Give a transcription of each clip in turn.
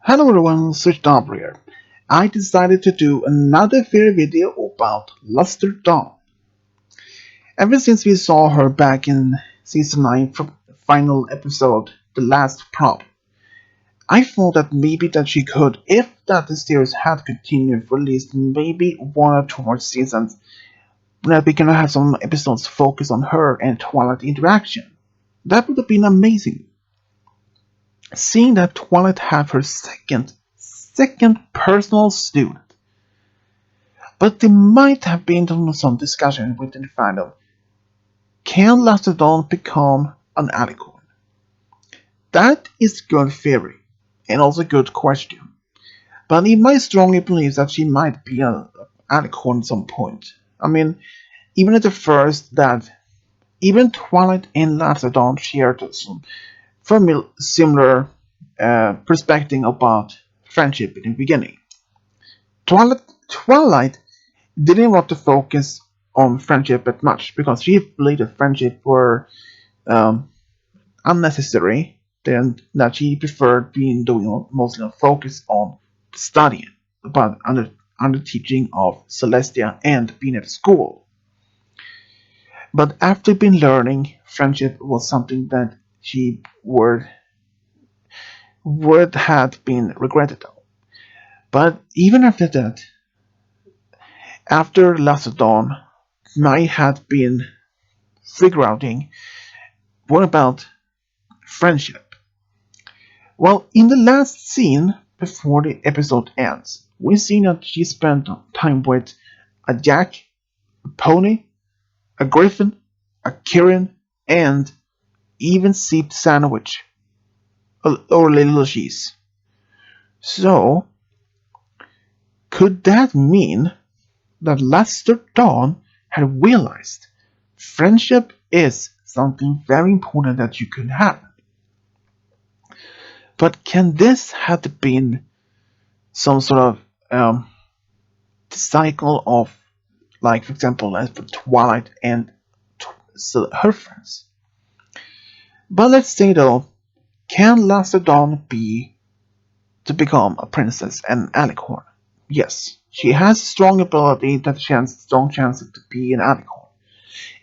Hello everyone, Switched Up here. I decided to do another fairy video about Luster Dawn. Ever since we saw her back in season 9 final episode, The Last Prop, I thought that maybe that she could, if that the series had continued for at least maybe one or two more seasons, that we can have some episodes focused on her and Twilight interaction. That would have been amazing. Seeing that Twilight have her second personal student. But there might have been some discussion within the fandom. Can Lastodon become an alicorn? That is a good theory, and also a good question. But I might strongly believe that she might be an alicorn at some point. I mean, even at the first that even Twilight and Lastodon shared some similar perspective about friendship in the beginning. Twilight didn't want to focus on friendship that much because she believed that friendship were um, unnecessary. Then that she preferred doing mostly focus on studying, but under teaching of Celestia and being at school. But after being learning, friendship was something that she would have been regretted. But even after that, after Last Dawn, Mai had been figuring what about friendship? Well, in the last scene before the episode ends, we see that she spent time with a jack, a pony, a griffin, a Kirin, and even sipped sandwich or little cheese. So, could that mean that Lester Dawn had realized friendship is something very important that you can have? But can this have been some sort of cycle of, like, for example, as for Twilight and her friends? But let's say though, can Lastodon be to become a princess and alicorn? Yes, she has strong ability that she has strong chance to be an alicorn.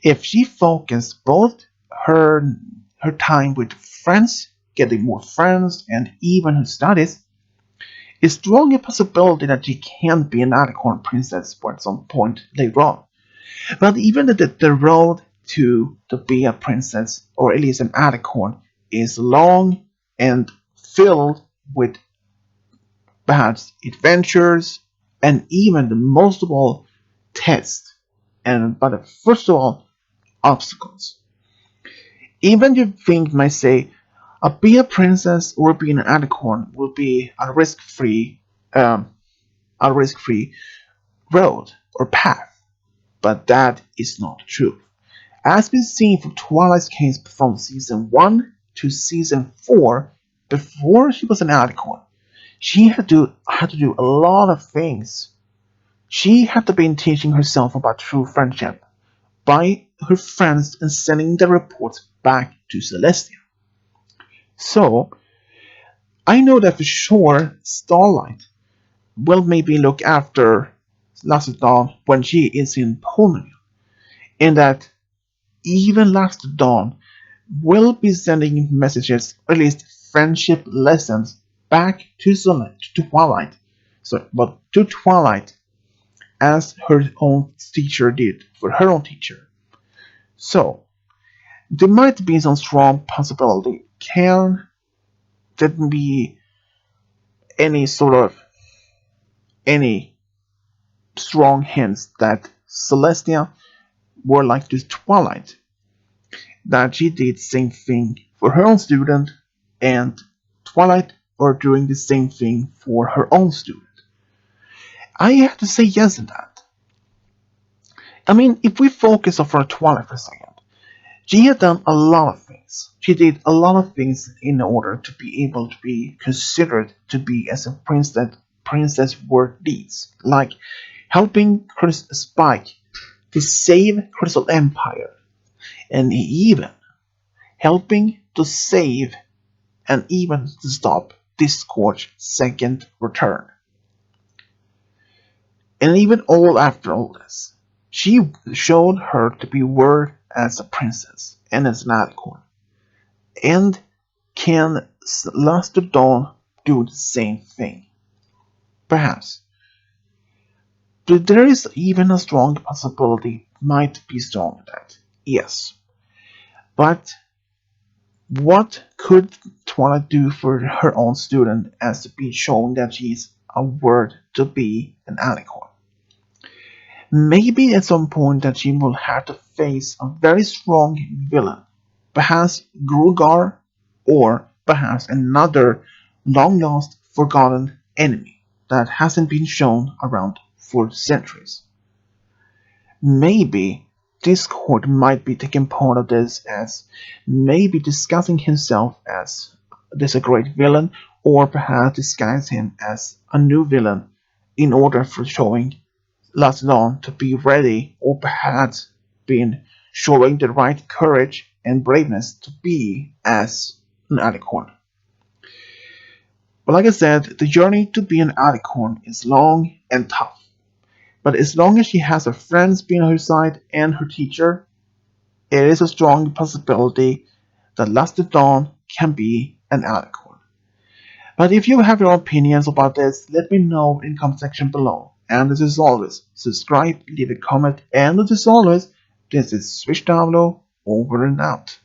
If she focused both her her time with friends, getting more friends, and even her studies, it's strong a possibility that she can be an alicorn princess for at some point later on. But even the road to be a princess, or at least an alicorn, is long and filled with perhaps adventures and even the most of all tests and but first of all obstacles. Even you think might say be a princess or being an alicorn will be um, a risk-free road or path, but that is not true. As been seen from Twilight's case from season 1 to season 4, before she was an alicorn, she had to do a lot of things. She had to be teaching herself about true friendship by her friends and sending the reports back to Celestia. So I know that for sure Starlight will maybe look after Lastodon when she is in Polonia, and that even Lastodon will be sending messages, or at least friendship lessons, back to Twilight. But to Twilight, as her own teacher did for her own teacher. So there might be some strong possibility. Can there be any sort of any strong hints that Celestia were like to Twilight, that she did the same thing for her own student, and Twilight are doing the same thing for her own student? I have to say yes to that. I mean, if we focus on for Twilight for a second, she had done a lot of things. She did a lot of things in order to be able to be considered to be as a princess worth deeds, like helping Spike to save Crystal Empire, and even helping to save and even to stop Discord's second return. And even all after all this, she showed her to be worth as a princess and as an alicorn. And can Luster Dawn do the same thing? Perhaps. But there is even a strong possibility might be strong that. Yes. But what could Twilight do for her own student as to be shown that she's a worth to be an alicorn? Maybe at some point that she will have to face a very strong villain, perhaps Grugar, or perhaps another long-lost, forgotten enemy that hasn't been shown around for centuries. Maybe Discord might be taking part of this as maybe discussing himself as this a great villain, or perhaps disguise him as a new villain in order for showing Lasdon to be ready, or perhaps been showing the right courage and braveness to be as an alicorn. But like I said, the journey to be an alicorn is long and tough. But as long as she has her friends being on her side and her teacher, it is a strong possibility that Lusted Dawn can be an alicorn. But if you have your opinions about this, let me know in the comment section below. And as always, subscribe, leave a comment, and as always, this is Switch Download, over and out.